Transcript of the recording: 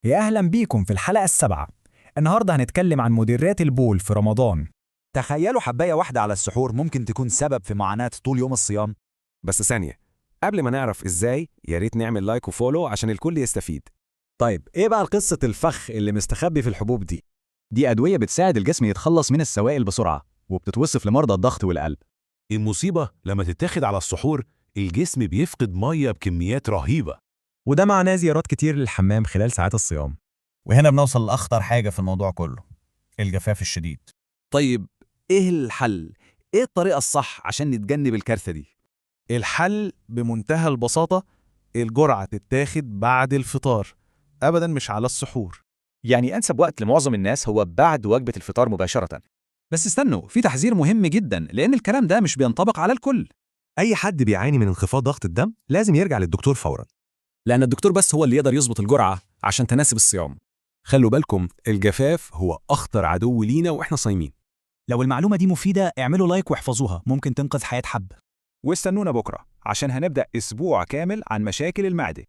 يا أهلا بيكم في الحلقة السابعة. النهاردة هنتكلم عن مدرات البول في رمضان. تخيلوا حباية واحدة على السحور ممكن تكون سبب في معاناة طول يوم الصيام. بس ثانية، قبل ما نعرف ازاي يا ريت نعمل لايك وفولو عشان الكل يستفيد. طيب ايه بقى قصة الفخ اللي مستخبي في الحبوب دي؟ دي أدوية بتساعد الجسم يتخلص من السوائل بسرعة، وبتتوصف لمرضى الضغط والقلب. المصيبة لما تتاخد على السحور الجسم بيفقد مية بكميات رهيبة. وده معناه زيارات كتير للحمام خلال ساعات الصيام. وهنا بنوصل لأخطر حاجة في الموضوع كله، الجفاف الشديد. طيب ايه الحل؟ ايه الطريقة الصح عشان نتجنب الكارثة دي؟ الحل بمنتهى البساطة، الجرعة تتاخد بعد الفطار، أبدا مش على السحور. يعني أنسب وقت لمعظم الناس هو بعد وجبة الفطار مباشرة. بس استنوا، في تحذير مهم جدا، لأن الكلام ده مش بينطبق على الكل. أي حد بيعاني من انخفاض ضغط الدم لازم يرجع للدكتور فوراً، لأن الدكتور بس هو اللي يقدر يظبط الجرعة عشان تناسب الصيام. خلوا بالكم، الجفاف هو أخطر عدو لينا وإحنا صايمين. لو المعلومة دي مفيدة اعملوا لايك واحفظوها، ممكن تنقذ حياة حد. واستنونا بكرة عشان هنبدأ أسبوع كامل عن مشاكل المعدة.